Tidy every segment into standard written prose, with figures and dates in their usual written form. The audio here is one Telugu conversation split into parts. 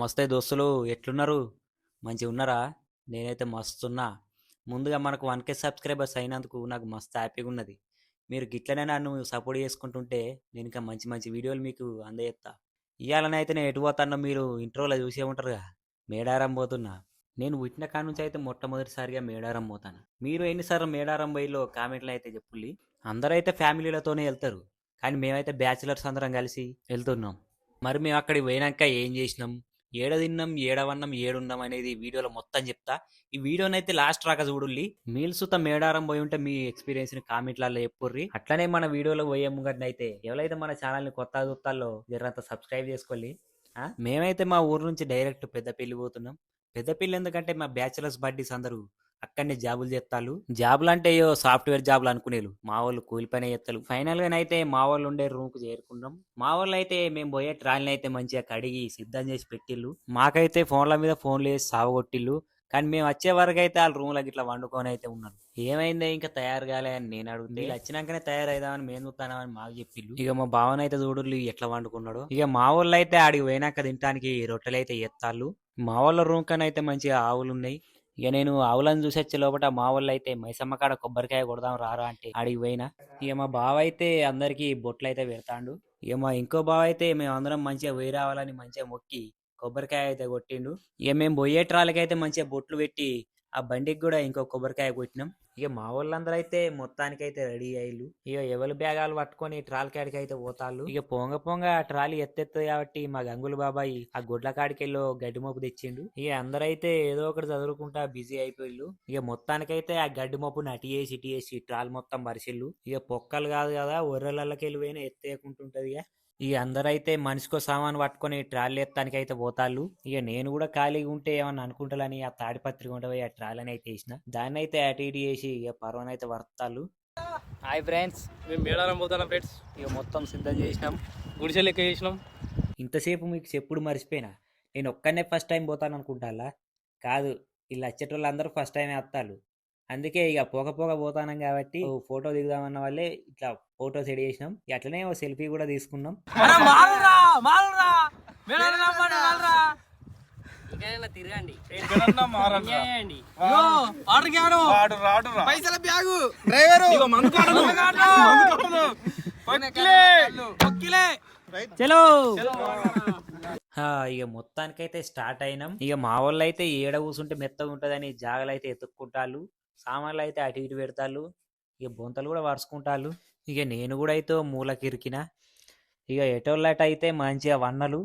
నమస్తే దోస్తులు, ఎట్లున్నారు? మంచిగా ఉన్నారా? నేనైతే మస్తున్నా. ముందుగా మనకు 1K సబ్స్క్రైబర్స్ అయినందుకు నాకు మస్తు హ్యాపీగా ఉన్నది. మీరు గిట్లనే నన్ను సపోర్ట్ చేసుకుంటుంటే నేను ఇంకా మంచి మంచి వీడియోలు మీకు అందజేస్తా. ఇయ్యాలనైతే నేను ఎటు పోతానో మీరు ఇంట్రోలో చూసే ఉంటారుగా. మేడారం పోతున్నా. నేను పుట్టిన కాడ నుంచి అయితే మొట్టమొదటిసారిగా మేడారం పోతాను. మీరు ఎన్నిసార్లు మేడారం పోయిలో కామెంట్లో అయితే చెప్పుల్లి. అందరూ అయితే ఫ్యామిలీలతోనే వెళ్తారు, కానీ మేమైతే బ్యాచిలర్స్ అందరం కలిసి వెళ్తున్నాం. మరి మేము అక్కడికి పోయినాక ఏం చేసినాం, ఏడ తిన్నాం, ఏడవన్నాం, ఏడున్నాం అనేది వీడియోలో మొత్తం చెప్తా. ఈ వీడియోనైతే లాస్ట్ రాక చూడుల్లి. మీల్ సుత మేడారం పోయి ఉంటే మీ ఎక్స్పీరియన్స్ ని కామెంట్లలో చెప్పుర్రి. అట్లనే మన వీడియోలో పోయే ముంగట్నైతే ఎవరైతే మన ఛానల్ ని కొత్త చూస్తాలో జరంత సబ్స్క్రైబ్ చేసుకోండి. మేమైతే మా ఊరు నుంచి డైరెక్ట్ పెద్దపల్లి పోతున్నాం. పెద్దపల్లి ఎందుకంటే మా బ్యాచిలర్స్ బడ్డీస్ అందరూ అక్కడనే జాబులు చేస్తాలు. జాబులు అంటే ఏయో సాఫ్ట్వేర్ జాబులు అనుకునేలు, మా వాళ్ళు కూలి పని చేస్తారు. ఫైనల్ గా అయితే మా వాళ్ళు ఉండే రూమ్ కు చేరుకున్నాం. మా వాళ్ళు అయితే మేము పోయే ట్రాలీని అయితే మంచిగా కడిగి సిద్ధం చేసి పెట్టిల్లు. మాకైతే ఫోన్ల మీద ఫోన్లు వేసి సావగొట్టిల్లు. కానీ మేము వచ్చే వరకు అయితే వాళ్ళ రూమ్ లకి ఇట్లా వండుకొని అయితే ఉన్నారు. ఏమైందే ఇంకా తయారు కాలే అని నేను అడుగుతుంది. వీళ్ళు వచ్చినాకనే తయారైదామని మేము చూస్తామని మాకు చెప్పిల్లు. ఇక మా భావన అయితే చూడుర్రు ఎట్లా వండుకున్నాడు. ఇక మా వాళ్ళు అయితే ఆడికి పోయినాక తినడానికి రొట్టెలు అయితే ఎత్తాళ్ళు. మా వాళ్ళ రూమ్ కన్నా అయితే మంచిగా ఆవులు ఉన్నాయి. ఇక నేను ఆవులను చూసి వచ్చే లోపల మా వాళ్ళు అయితే మైసమ్మ కాడ కొబ్బరికాయ కొడదాం రారా అంటే ఆడికి పోయినా. ఇక మా బావ అయితే అందరికి బొట్లు అయితే పెడతాండు. ఇక మా ఇంకో బావ అయితే మేము అందరం మంచిగా పోయి రావాలని మంచిగా మొక్కి కొబ్బరికాయ అయితే కొట్టిండు. ఇక మేము పోయే ట్రాలకైతే మంచిగా బొట్లు పెట్టి ఆ బండికి కూడా ఇంకో కొబ్బరికాయ కొట్టినాం. ఇక మా వాళ్ళందరూ అయితే మొత్తానికైతే రెడీ అయ్యిళ్ళు. ఇక ఎవరి బ్యాగాలు పట్టుకొని ట్రాల్ కాడికి అయితే పోతాళ్ళు. ఇక పొంగ పొంగ ట్రాలీ ఎత్తెత్తది కాబట్టి మా గంగులు బాబాయ్ ఆ గొడ్ల కాడికెళ్ళో గడ్డి మోపు తెచ్చిండు. ఇక అందరైతే ఏదో ఒకటి చదువుకుంటా బిజీ అయిపోయిళ్ళు. ఇక మొత్తానికైతే ఆ గడ్డి మోపుని అటు వేసి ఇటు వేసి ట్రాల్ మొత్తం పరిచిళ్ళు. ఇక పొక్కలు కాదు కదా, ఒర్రెలకి పోయినా ఎత్తేయకుంటుంటది. ఇక అందరైతే మనిషికో సామాన్ పట్టుకొని ట్రాలీ ఎత్తానికి అయితే పోతాళ్ళు. ఇక నేను కూడా ఖాళీగా ఉంటే ఏమన్నా అనుకుంటాలని ఆ తాడిపత్రి కొండ పోయి ఆ ట్రాలీని అయితే వేసిన. దాన్ని అయితే అటు ఇటు చేసి ఇక పర్వన అయితే వర్తాళ్ళు. హాయ్ ఫ్రెండ్స్, మేము మేడారం పోతాం ఫ్రెండ్స్. ఇక మొత్తం సిద్ధం చేసినాం, గుడిసె లెక్క చేసినాం. ఇంతసేపు మీకు చెప్పుడు మర్చిపోయినా. నేను ఒక్కనే ఫస్ట్ టైం పోతాను అనుకుంటా. కాదు, వీళ్ళు వచ్చేటోళ్ళు అందరూ ఫస్ట్ టైమే వస్తాళ్ళు. అందుకే ఇక పోక పోతానం కాబట్టి ఫోటో దిగుదామన్న వాళ్ళే ఇట్లా ఫోటోస్ ఎడి చేసినాం. అట్లనే ఓ సెల్ఫీ కూడా తీసుకున్నాం. తిరగండి, పైసల బ్యాగు డ్రైవరు చలో. ఇక మొత్తానికైతే స్టార్ట్ అయినాం. ఇక మా వాళ్ళు అయితే ఏడ కూర్చుంటే మెత్తగా ఉంటుందని జాగలు అయితే ఎత్తుక్కుంటాళ్ళు, సామాన్లు అయితే అటు ఇటు పెడతాళ్ళు, ఇక బొంతలు కూడా వరుసుకుంటాళ్ళు. ఇక నేను కూడా అయితే మూలకి ఇరికిన. ఇక ఎటోళ్ళట అయితే మంచిగా వన్నలు.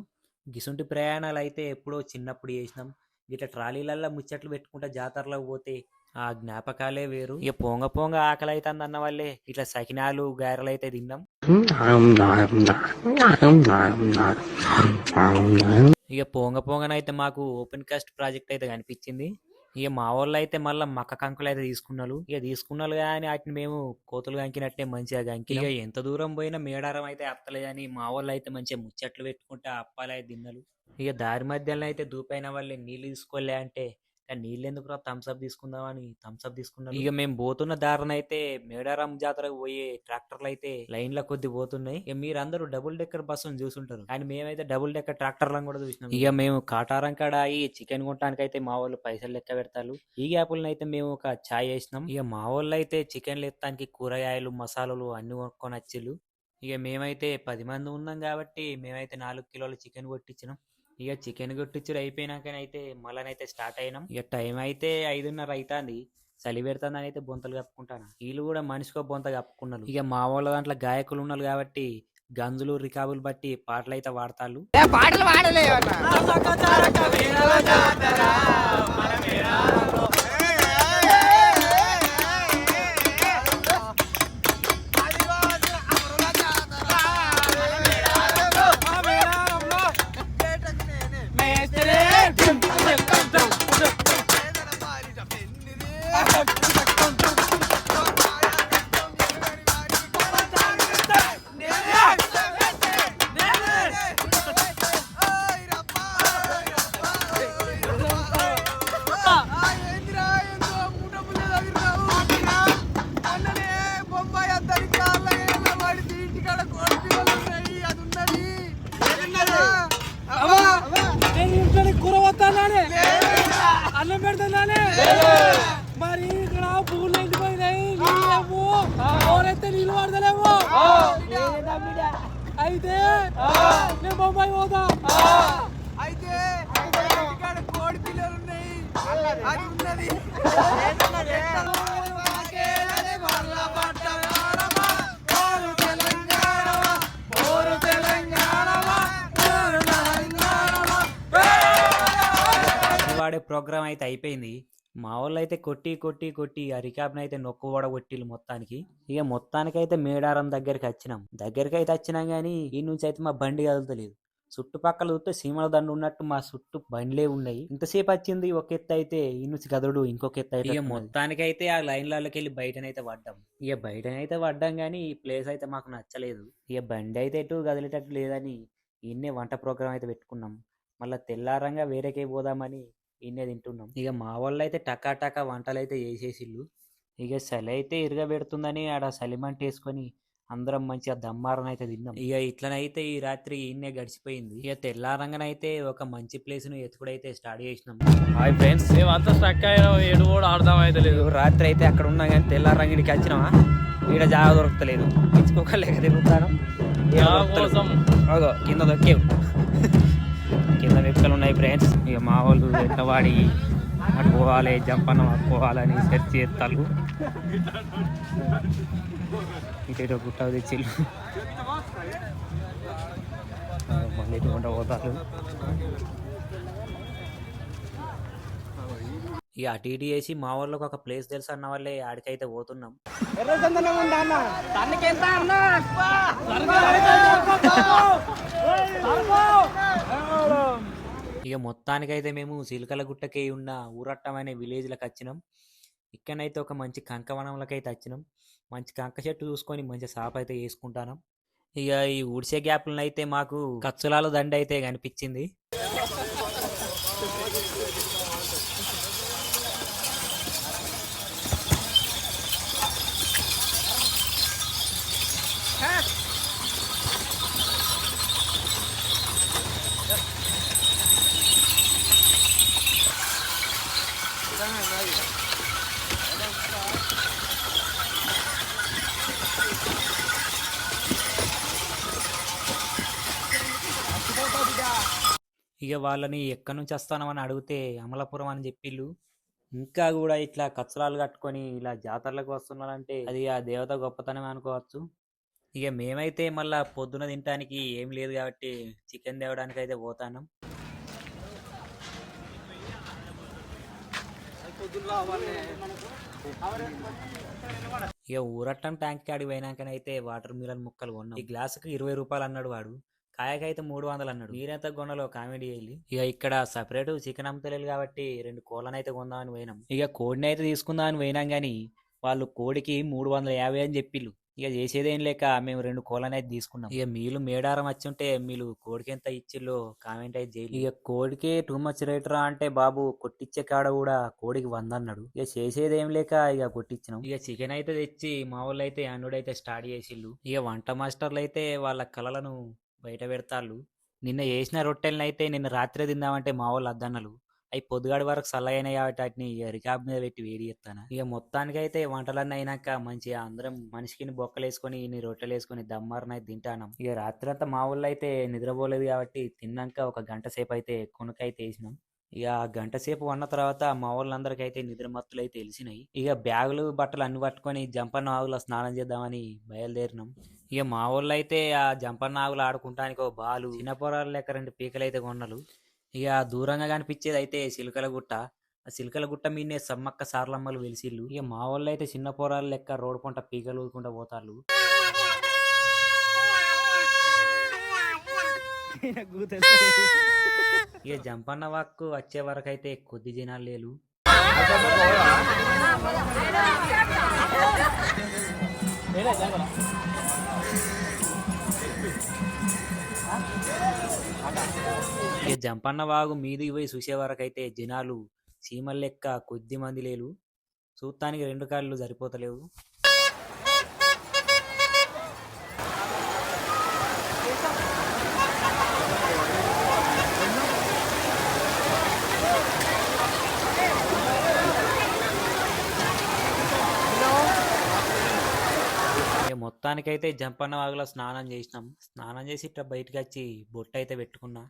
గిసుంటి ప్రయాణాలు అయితే ఎప్పుడో చిన్నప్పుడు చేసినాం. ఇట్లా ట్రాలీలల్లో ముచ్చట్లు పెట్టుకుంటా జాతరలోకి పోతే ఆ జ్ఞాపకాలే వేరు. ఇక పొంగ ఆకలి అవుతుంది అన్న వాళ్ళే ఇట్లా సకినాలు గారెలు అయితే తిన్నాం. ఇక పొంగనైతే మాకు ఓపెన్ కాస్ట్ ప్రాజెక్ట్ అయితే కనిపించింది. ఇక మా వాళ్ళు అయితే మళ్ళీ మక్క కంకులు అయితే తీసుకున్నారు. ఇక తీసుకున్నారు కానీ వాటిని మేము కోతులు కంకినట్టే మంచిగా కంకి. ఇక ఎంత దూరం పోయినా మేడారం అయితే అత్తలేదని మా వాళ్ళు అయితే మంచిగా ముచ్చట్లు పెట్టుకుంటే అప్పాలు అయితే తిన్నారు. ఇక దారి మధ్యలో అయితే దూపైన వాళ్ళే నీళ్ళు తీసుకోలే అంటే నీళ్ళు ఎందుకు థమ్స్అప్ తీసుకుందామని థమ్స్అప్ తీసుకున్నాం. ఇక మేము పోతున్న దారిన అయితే మేడారం జాతరకు పోయే ట్రాక్టర్లు అయితే లైన్ల కొద్ది పోతున్నాయి. ఇక మీరందరూ డబుల్ డెక్కర్ బస్సును చూసుంటారు, కానీ మేమైతే డబుల్ డెక్కర్ ట్రాక్టర్లను కూడా చూసినాం. ఇక మేము కాటారం కాడ ఈ చికెన్ కొనడానికి అయితే మా వాళ్ళు పైసలు లెక్క పెడతారు. ఈ గ్యాపులను అయితే మేము ఒక ఛాయ్ వేసినాం. ఇక మా వాళ్ళు అయితే చికెన్లు ఎత్తానికి కూరగాయలు మసాలాలు అన్ని కొనుక్కొని వచ్చిళ్ళు. ఇక మేమైతే 10 మంది ఉన్నాం కాబట్టి మేమైతే 4 కిలోల చికెన్ కొట్టించినాం. ఇక చికెన్ కొట్టించుడు అయిపోయినాకనైతే మళ్ళనైతే స్టార్ట్ అయినాం. ఇక టైం అయితే 5:30 అవుతుంది. చలి పెడుతుందని అయితే బొంతలు కప్పుకుంటాను. వీళ్ళు కూడా మనిషికో బొంత కప్పుకున్నారు. ఇక మా వాళ్ళ దాంట్లో గాయకులు ఉన్నారు కాబట్టి గంజులు రికాబులు బట్టి పాటలు అయితే వాడతారు. పాటలు పాడలే అన్నం పెడుతున్నానే మరి ఇక్కడ పూలు ఎండిపోయినాయి ఎవరైతే నీళ్ళు పడతలేవు అయితే నేను బొంబాయి పోతా అయితే ఇక్కడ కోడి పిల్లలు ఉన్నాయి అది ఉన్నది వాడే ప్రోగ్రామ్ అయితే అయిపోయింది. మా వాళ్ళు అయితే కొట్టి కొట్టి కొట్టి ఆ రికాబ్ని అయితే నొక్కుబడ కొట్టిలు మొత్తానికి. ఇక మొత్తానికైతే మేడారం దగ్గరికి వచ్చినాం కానీ ఈ నుంచి అయితే మా బండి కదులుతలేదు. చుట్టుపక్కల చూస్తే సీమల దండు ఉన్నట్టు మా చుట్టూ బండ్లే ఉన్నాయి. ఇంతసేపు వచ్చింది ఒక ఎత్తు అయితే ఈ నుంచి కదుడు ఇంకొక ఎత్తు అయితే. ఇక మొత్తానికైతే ఆ లైన్లకి వెళ్ళి బయటనైతే పడ్డాం కానీ ఈ ప్లేస్ అయితే మాకు నచ్చలేదు. ఇక బండి అయితే ఎటు కదిలేటట్టు లేదని ఇన్నే వంట ప్రోగ్రామ్ అయితే పెట్టుకున్నాం. మళ్ళీ తెల్లారంగా వేరేకే పోదామని ఇన్నే తింటున్నాం. ఇక మా వాళ్ళు అయితే టకా వంటలు అయితే చేసేసిళ్ళు. ఇక చలి అయితే ఇరగబెడుతుందని ఆడ సలిమంట వేసుకొని అందరం మంచిగా దమ్మారని అయితే తిన్నాం. ఇక ఇట్లనైతే ఈ రాత్రి ఇన్నే గడిచిపోయింది. ఇక తెల్లారంగానైతే ఒక మంచి ప్లేస్ ను ఎత్తుకుడైతే స్టార్ట్ చేసినాం. హాయ్ ఫ్రెండ్స్, మేమంతా స్ట్రక్ అయినా ఏడు కూడా ఆడదాం అయితే లేదు. రాత్రి అయితే అక్కడ ఉన్నా కానీ తెల్లారంగిడికి వచ్చినామా ఈడ జాగా దొరకలేదు. ఇచ్చుకోకలేక తిరుగుతాను కింద దొక్కేవు. కింద వెక్కలు ఉన్నాయి ఫ్రెండ్స్. ఇక మా వాళ్ళు ఎంతవాడి అటు పోవాలి జంపన్న పోవాలని సెర్చ్ చేస్తాను. ఇటేటో గుట్ట తెచ్చిళ్ళు మళ్ళీ ఎటువంటి పోతారు. ఇక అటు ఇటు చేసి మా వాళ్ళకి ఒక ప్లేస్ తెలుసు అన్న వాళ్ళే ఆడికైతే పోతున్నాం. ఇక మొత్తానికైతే మేము సిల్కలగుట్టకి ఉన్న ఊరట్టం అనే విలేజ్లకు వచ్చినాం. ఇక్కడనైతే ఒక మంచి కంకవనంలోకి అయితే వచ్చినాం. మంచి కంక చెట్టు చూసుకొని మంచి సాప్ అయితే వేసుకుంటాను. ఇక ఈ ఊడ్చే గ్యాప్లను అయితే మాకు కచ్చులాల దండ అయితే కనిపించింది. ఇక వాళ్ళని ఎక్కడి నుంచి వస్తానమని అడిగితే అమలాపురం అని చెప్పిళ్ళు. ఇంకా కూడా ఇట్లా కచ్చరాలు కట్టుకొని ఇలా జాతరలకు వస్తున్నారంటే అది ఆ దేవత గొప్పతనమే అనుకోవచ్చు. ఇక మేమైతే మళ్ళా పొద్దున తినడానికి ఏం లేదు కాబట్టి చికెన్ తేవడానికి అయితే పోతాను. ఇక ఊరట్టం ట్యాంక్ కాడికి పోయినాకనైతే వాటర్ మిలన్ ముక్కలు కొన్నాం. ఈ గ్లాసుకు 20 రూపాయలు అన్నాడు వాడు. కాయకైతే 300 అన్నాడు. మీరెంత కొనలో కామెడీ వెళ్ళి ఇక ఇక్కడ సపరేట్ చికెన్ అమ్మతలేదు కాబట్టి 2 కోళ్ళనైతే కొందామని పోయినాం. ఇక కోడిని అయితే తీసుకుందామని పోయినాం కానీ వాళ్ళు కోడికి 350 అని చెప్పిళ్ళు. ఇక చేసేదేం లేక మేము 2 కోళ్ళనైతే తీసుకున్నాం. ఇక మీరు మేడారం వచ్చుంటే మీరు కోడికి ఎంత ఇచ్చిల్లో కామెంట్ అయితే చేయలేదు. ఇక కోడికి టూ మచ్ రేట్ రా అంటే బాబు కొట్టించే కాడ కూడా కోడికి 100 అన్నాడు. ఇక చేసేదేం లేక ఇక కొట్టించినాం. ఇక చికెన్ అయితే తెచ్చి మా వాళ్ళు అయితే అండుడైతే స్టార్ట్ చేసిళ్ళు. ఇక వంట మాస్టర్లు అయితే వాళ్ళ కళలను బయట పెడతాళ్ళు. నిన్న చేసిన రొట్టెలను అయితే నిన్న రాత్రే తిందామంటే మా వాళ్ళు అద్దన్నలు అవి పొద్దుగాడి వరకు చల్లగైనాయి కాబట్టి వాటిని రికాబ్ మీద పెట్టి వేడి చేస్తాను. ఇక మొత్తానికైతే వంటలన్నీ అయినాక మంచిగా అందరం మనిషికి బొక్కలు వేసుకొని ఇన్ని రొట్టెలు వేసుకొని దమ్మారనైతే తింటాను. ఇక రాత్రి అంతా మా ఊళ్ళో అయితే నిద్రపోలేదు కాబట్టి తిన్నాక ఒక గంట సేపు అయితే కొనుకైతే వేసినాం. ఇక గంట సేపు ఉన్న తర్వాత మా వాళ్ళందరికీ అయితే నిద్రమత్తులు అయితే తెలిసినాయి. ఇక బ్యాగులు బట్టలు అన్ని పట్టుకొని జంపన్న ఆవులో స్నానం చేద్దామని బయలుదేరినాం. ఇక మా వాళ్ళు అయితే ఆ జంపన్న ఆవులు ఆడుకుంటానికి ఒక బాలు చిన్న పొరాలు లెక్క 2 పీకలు అయితే కొన్నారు. ఇక దూరంగా కనిపించేది అయితే సిల్కల గుట్ట. ఆ సిల్కల గుట్ట మీదనే సమ్మక్క సార్లమ్మలు వెలిసిళ్ళు. ఇక మా వాళ్ళు అయితే చిన్న పొరాలు లెక్క రోడ్డు పంట పీకలు ఊదుకుంటా పోతారు. ఇక జంపన్న వాక్కు వచ్చే వరకు అయితే కొద్ది జనాలు లేరు. ఇక జంపన్న వాగు మీదికి పోయి చూసే వరకు అయితే జనాలు చీమల లెక్క కొద్ది మంది లేరు. చూస్తానికి 2 కాళ్ళు సరిపోతలేవు. మొత్తానికైతే జంపన్న వాగులో స్నానం చేసినాం. స్నానం చేసి ఇట్లా బయటకు వచ్చి బొట్టు అయితే పెట్టుకున్నా.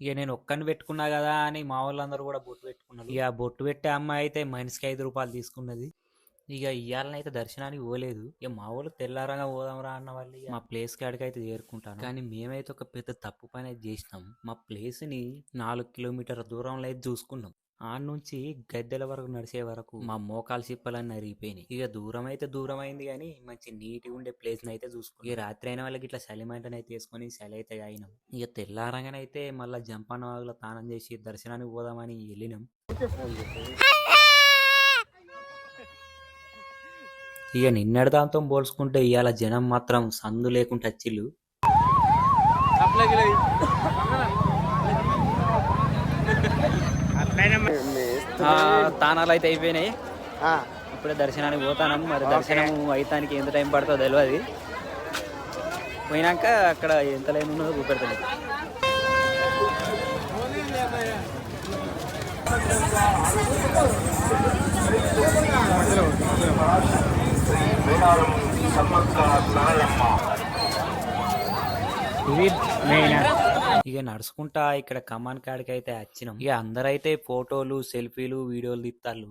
ఇక నేను ఒక్కని పెట్టుకున్నా కదా అని మా వాళ్ళందరూ కూడా బొట్టు పెట్టుకున్నారు. ఇక బొట్టు పెట్టే అమ్మాయి అయితే మనిషికి 5 రూపాయలు తీసుకున్నది. ఇక ఇయ్యాలనైతే దర్శనానికి పోలేదు. ఇక మా వాళ్ళు తెల్లారంగా పోదాంరా అన్న వాళ్ళు మా ప్లేస్ కాడికి అయితే చేరుకుంటాను. కానీ మేమైతే ఒక పెద్ద తప్పు పని అయితే చేసినాం. మా ప్లేస్ ని 4 కిలోమీటర్ల దూరంలో అయితే చూసుకున్నాం. ఆ నుంచి గద్దెల వరకు నడిచే వరకు మా మోకాలు చిప్పలన్నీ అరిగిపోయినాయి. ఇక దూరం అయితే దూరం అయింది కానీ మంచి నీట్గా ఉండే ప్లేస్ అయితే చూసుకున్నాం. ఇక రాత్రి అయిన వాళ్ళకి ఇట్లా సలిమంటని అయితే వేసుకొని చలి అయితే అయినాం. ఇక తెల్లారంగానైతే మళ్ళీ జంపన్న వాగులో స్నానం చేసి దర్శనానికి పోదామని వెళ్ళినాం. ఇక నిన్నటి దాంతో పోల్చుకుంటే ఇవాళ జనం మాత్రం సందు లేకుండా వచ్చిళ్ళు. తానాలు అయితే అయిపోయినాయి. ఇప్పుడే దర్శనానికి పోతాను. మరి దర్శనం అయితానికి ఎంత టైం పడుతుందో తెలియదు. పోయినాక అక్కడ ఎంత లైన్ ఉన్నదో చూపెడతాను. ఇక నడుచుకుంటా ఇక్కడ కమాన్ కాడికి అయితే వచ్చినాం. ఇక అందరైతే ఫోటోలు సెల్ఫీలు వీడియోలు తీస్తారు.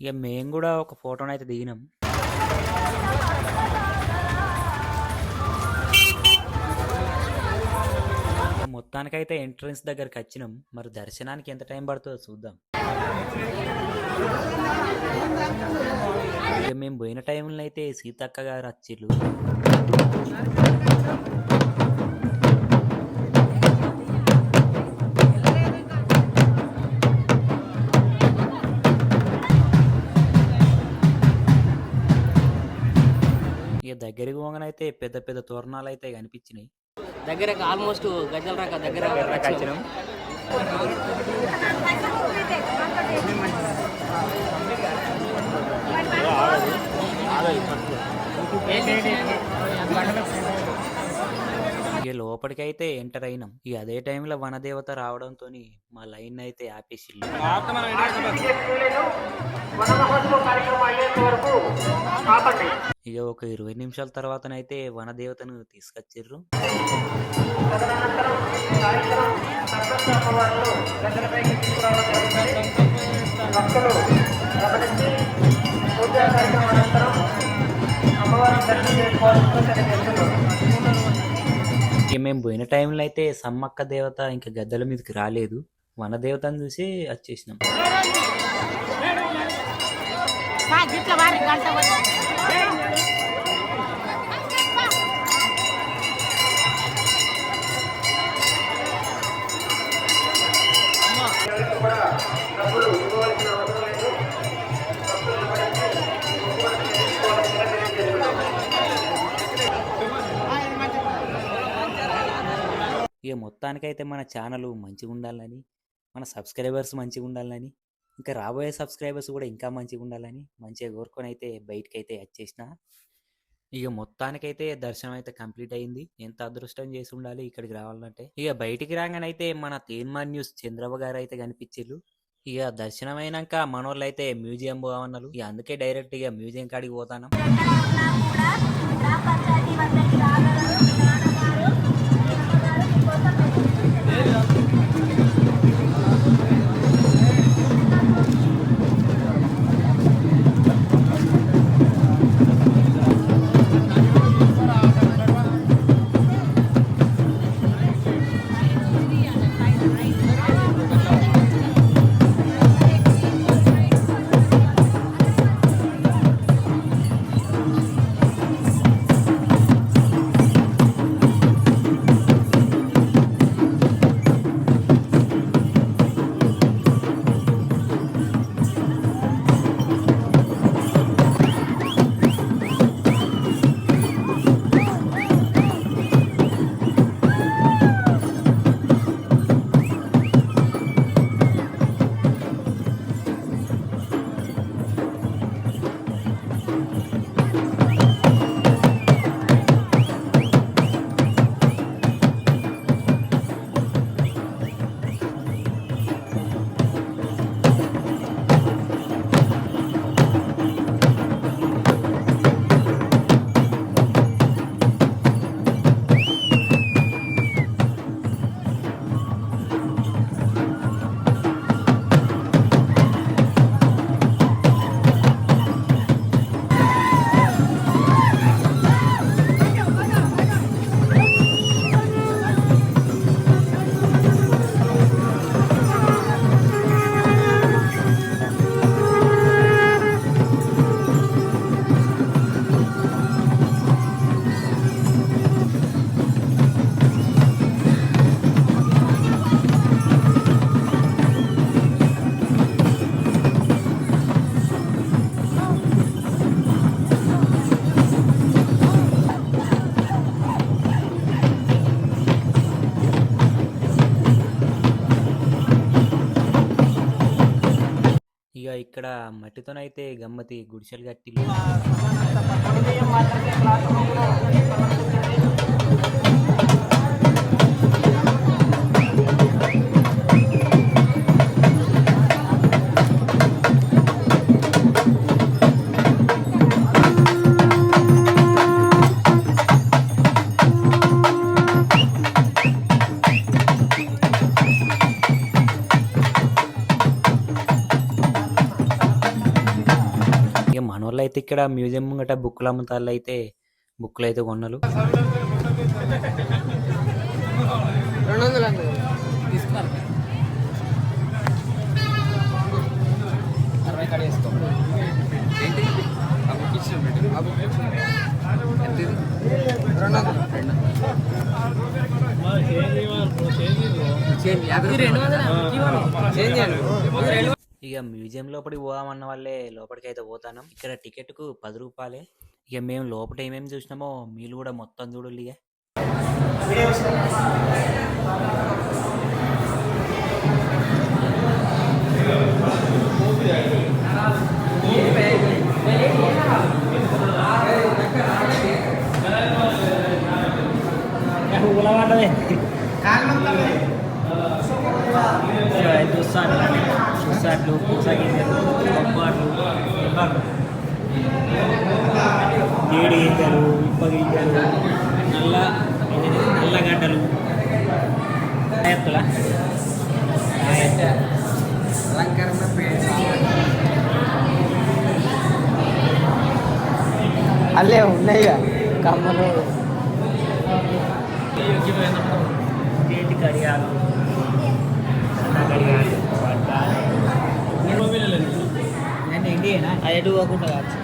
ఇక మేము కూడా ఒక ఫోటోని అయితే దిగినాం. మొత్తానికైతే ఎంట్రన్స్ దగ్గరికి వచ్చినాం. మరి దర్శనానికి ఎంత టైం పడుతుందో చూద్దాం. ఇక మేము పోయిన టైంలో అయితే సీతక్క గారు వచ్చిళ్ళు. ఇక దగ్గరికి పోగానైతే పెద్ద పెద్ద తోరణాలు అయితే కనిపించినాయి. దగ్గర ఆల్మోస్ట్ గజల రక దగ్గర వచ్చినాం. ఇక లోపలికైతే ఎంటర్ అయినాం. ఇక అదే టైంలో వనదేవత రావడంతో మా లైన్ అయితే ఆపేసిల్లు. ఇక ఒక 20 నిమిషాల తర్వాతనైతే వనదేవతను తీసుకొచ్చిర్రు. ఇక మేము పోయిన టైంలో అయితే సమ్మక్క దేవత ఇంకా గద్దెల మీదకి రాలేదు. వనదేవతను చూసి వచ్చేసినాం. ఇక మొత్తానికైతే మన ఛానల్ మంచిగా ఉండాలని, మన సబ్స్క్రైబర్స్ మంచిగా ఉండాలని, ఇంకా రాబోయే సబ్స్క్రైబర్స్ కూడా ఇంకా మంచిగా ఉండాలని మంచిగా కోరుకొని అయితే బయటకు అయితే వచ్చేసిన. ఇక మొత్తానికైతే దర్శనం అయితే కంప్లీట్ అయింది. ఎంత అదృష్టం చేసి ఉండాలి ఇక్కడికి రావాలంటే. ఇక బయటికి రాగానైతే మన తీన్మార్ న్యూస్ చంద్రబాబు గారు అయితే కనిపించిర్రు. ఇక దర్శనం అయినాక మనోళ్ళు అయితే మ్యూజియం పోవన్నారు. ఇక అందుకే డైరెక్ట్ ఇక మ్యూజియం కాడికి పోతాను. ఇక్కడ మట్టితోనైతే గమ్మతి గుడిసెలు కట్టి ఇక మనోళ్ళు అయితే ఇక్కడ మ్యూజియం ముంగట బుక్కులు అమ్ముతాళ్ళు అయితే బుక్కులు అయితే కొన్నలు 200 అండి తీసుకున్నారు 60 కాడ వేసుకో ఏంటి ఆ బుక్ ఇచ్చిన పెట్టు ఆ బుక్ ఎంత ఇది 200 ఇక మ్యూజియం లోపలికి పోదామన్న వాళ్ళే లోపలికి అయితే పోతాను. ఇక్కడ టికెట్కు 10 రూపాయలే. ఇక మేము లోపల ఏమేమి చూసినామో మీరు కూడా మొత్తం చూడాలి. ఇక చూసాట్లు పూసగింజలు బొబ్బాట్లు ఏడు గింజలు ఇప్ప గింజలు నల్లగడ్డలు ఎత్తులా అలంకరణ అల్లే ఉన్నాయి కమ్మలు చేతి కడియాలు సన్న కడియాలు నేను ఇండియనా అది ఎటు పోకుండా కావచ్చు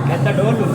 పెద్ద డోలు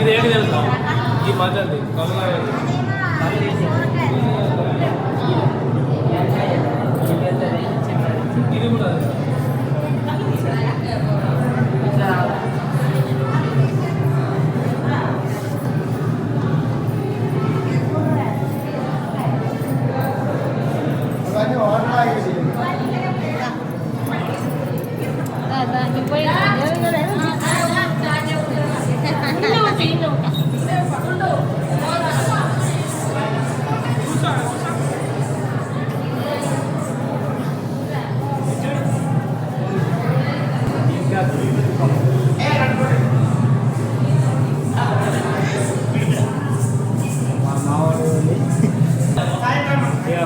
ఇది ఏంటి తెలుసా ఈ మధ్యది ఇది కూడా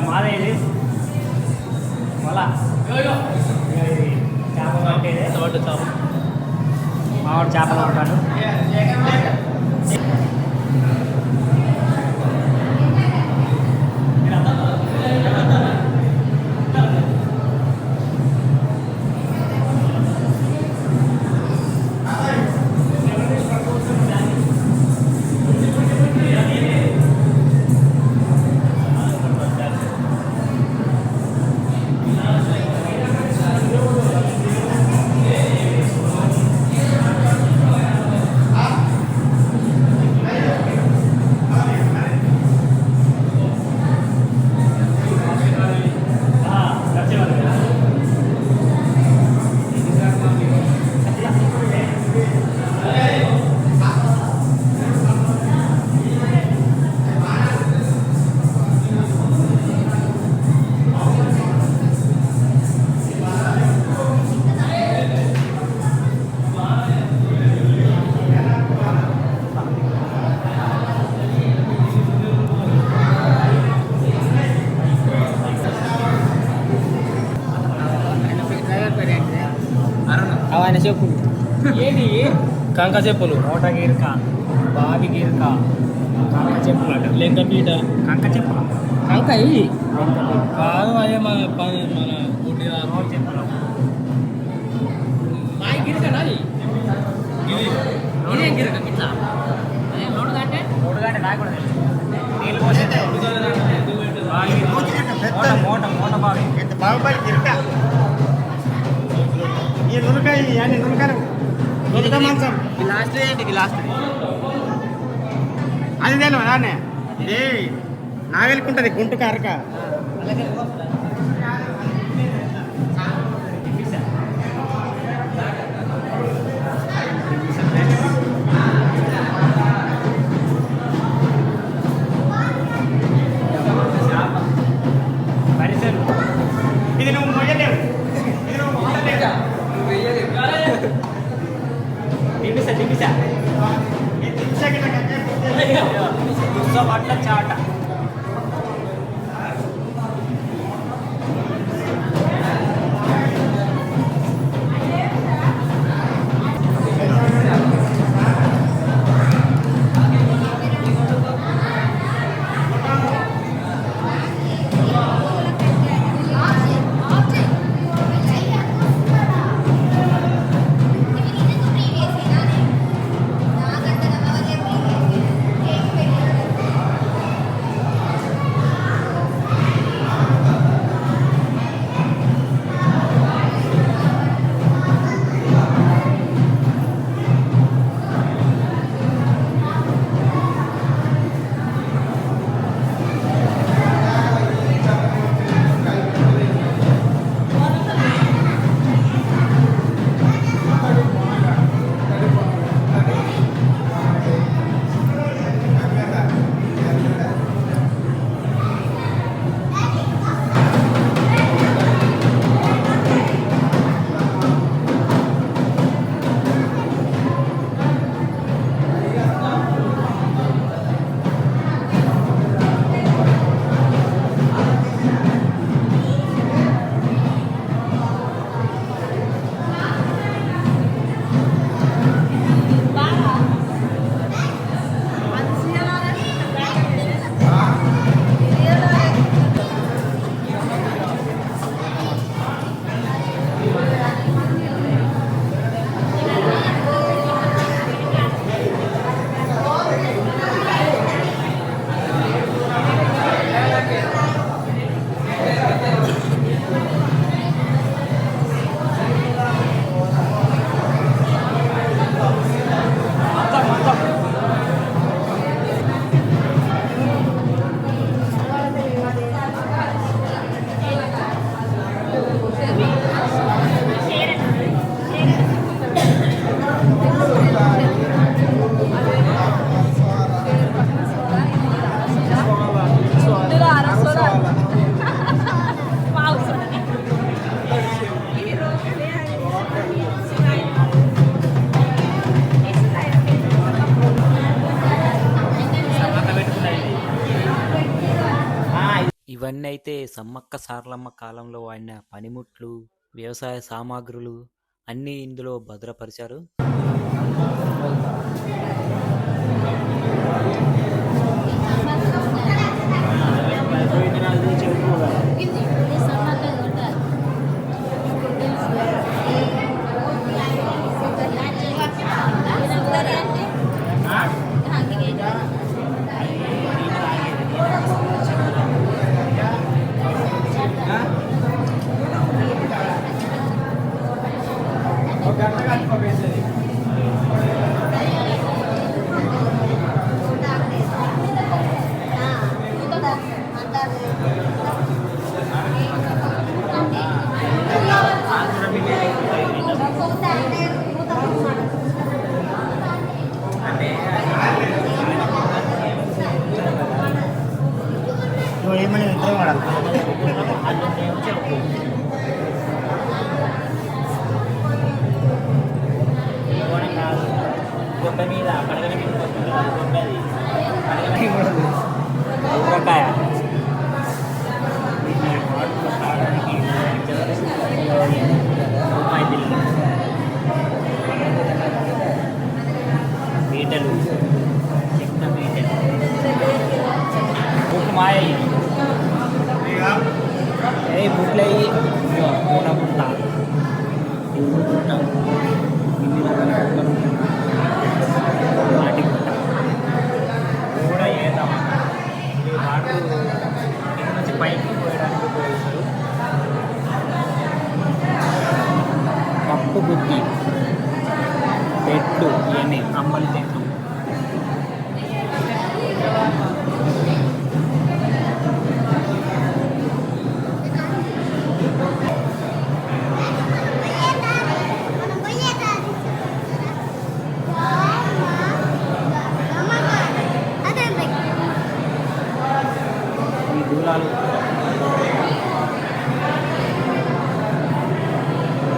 మాదేది మళ్ళా చేపలు పట్టేది మావాడు చేపలు ఉంటాడు. కంక చెప్పులు కోట గీరక బావి గీరక కంక చెప్పులు అంట లెంక పీట కంక చెప్పులు కంక ఇవి కాదు అదే మన మన గుడ్డి రోడ్ చెప్పులు బాయ్ గిరికనా ఇది ఇదే గిరిక ఇట్లా మూడుగంట నాకు కూడా తెలుసు నీళ్ళు పోసే బావి మూట మూట బావి బాగుపడి తిరగ ఈ నురకాయ అని నురకాయ నురక మంచం లాస్ట్ ఏంటి లాస్ట్ అది నేను నానే ఏ నాగలికుంటది గుంటుక అరక పరిసలు ఇది నువ్వు మొయ్యలేవు ఇది నువ్వు మొయ్యలేవు తినిసా తినిసా పట్ల చాట ఇవన్నీ అయితే సమ్మక్క సారలమ్మ కాలంలో వాడిన పనిముట్లు వ్యవసాయ సామాగ్రులు అన్నీ ఇందులో భద్రపరిచారు. ఏమని ఇద్దరు వాడాలి గొడ్డ మీద పడగల మీద గొడ్డది ఊరకాయ రూపాయి బిల్లు బీటలు చెక్క బీటలు బుక్ మాయ ఏ బుక్లు అయ్యి పూట పుట్ట ఇన్ని రకాల బుట్టలు నాటి పుట్ట కూడా ఏద్దాం ఇది వాడు కింద నుంచి పైకి పోయడానికి ఉపయోగిస్తారు. పప్పు బుద్ధి చెట్లు ఇవన్నీ అంబలి చెట్లు ఈ దూలాలు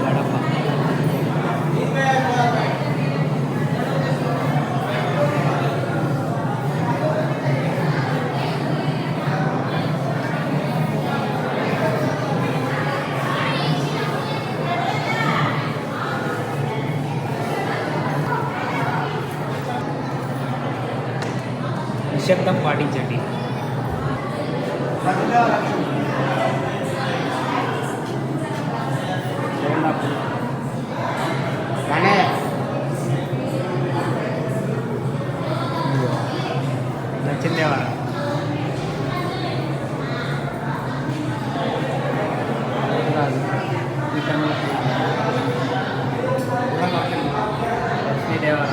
గడప నిశ్శబ్దం పాటించండి. నచ్చిందేవా లక్ష్మీదేవా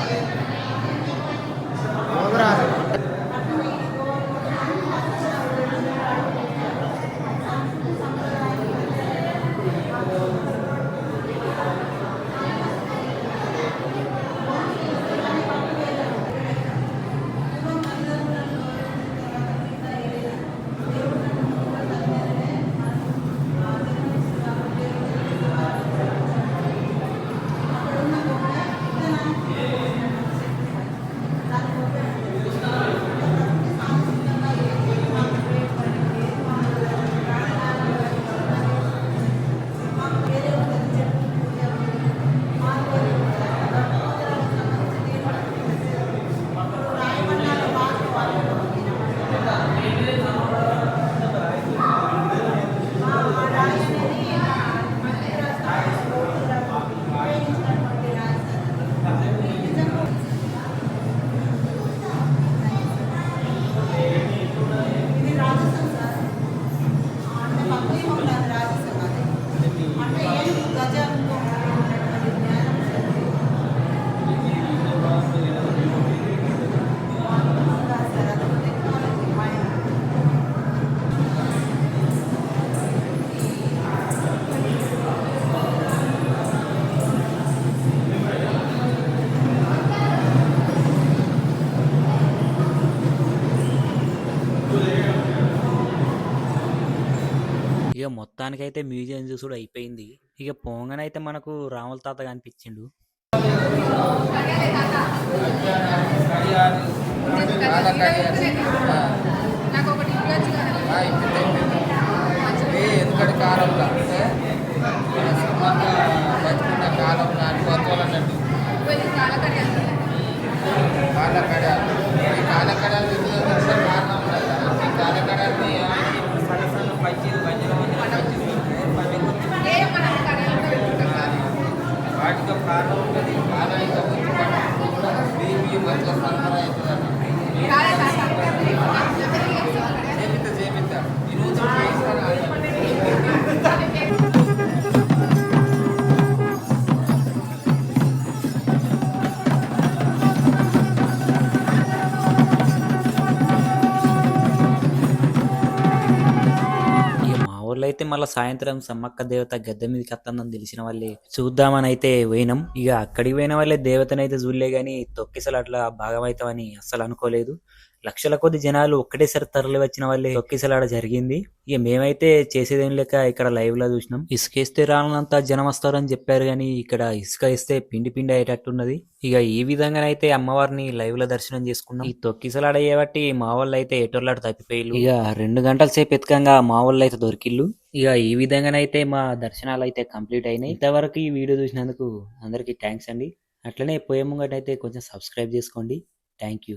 ఇక మొత్తానికైతే మ్యూజియం చూసుడు అయిపోయింది. ఇక పోగానైతే మనకు రాముల తాత కనిపించిండు. ఎందుకంటే కాలంలో అంటే బతుకున్న కాలంలో అనుభవాలు అన్నట్టు కాలకడాలు ఈ కాలకడాలు కారణం ఉన్నది. ఈ కాలకడాన్ని పంచింది వాటితో కారణం ఉంటుంది. కాలం ఇంకా కూడా బీపీ మంచిగా సరఫరా అవుతుందండి. చేపిస్తా ఈ రోజు అయితే మళ్ళీ సాయంత్రం సమ్మక్క దేవత గద్దె మీదకి వస్తుందని తెలిసిన వాళ్ళే చూద్దామని అయితే పోయినాం. ఇక అక్కడికి పోయిన వాళ్ళే దేవతనైతే చూడలే గాని తొక్కిసలు అట్లా భాగమవుతామని అస్సలు అనుకోలేదు. లక్షల కొద్ది జనాలు ఒక్కటేసారి తరలి వచ్చిన వాళ్ళే తొక్కిసలాడ జరిగింది. ఇక మేమైతే చేసేదేం లేక ఇక్కడ లైవ్ లో చూసినాం. ఇసుకేస్తే రానంతా జనం వస్తారని చెప్పారు గాని ఇక్కడ ఇసుక ఇస్తే పిండి పిండి అయ్యేటట్టున్నది. ఇక ఈ విధంగానైతే అమ్మవారిని లైవ్ లో దర్శనం చేసుకున్నాం. ఈ తొక్కిసలాడ అయ్యేబట్టి మా వాళ్ళు అయితే ఎటోళ్ళాడు తప్పిపోయిల్లు. ఇక 2 గంటల సేపు ఎత్తుకంగా మా వాళ్ళు అయితే దొరికిల్లు. ఇక ఈ విధంగానైతే మా దర్శనాలు అయితే కంప్లీట్ అయినాయి. ఇంతవరకు ఈ వీడియో చూసినందుకు అందరికీ థ్యాంక్స్ అండి. అట్లనే పోయే ముంగటైతే కొంచెం సబ్స్క్రైబ్ చేసుకోండి. Thank you.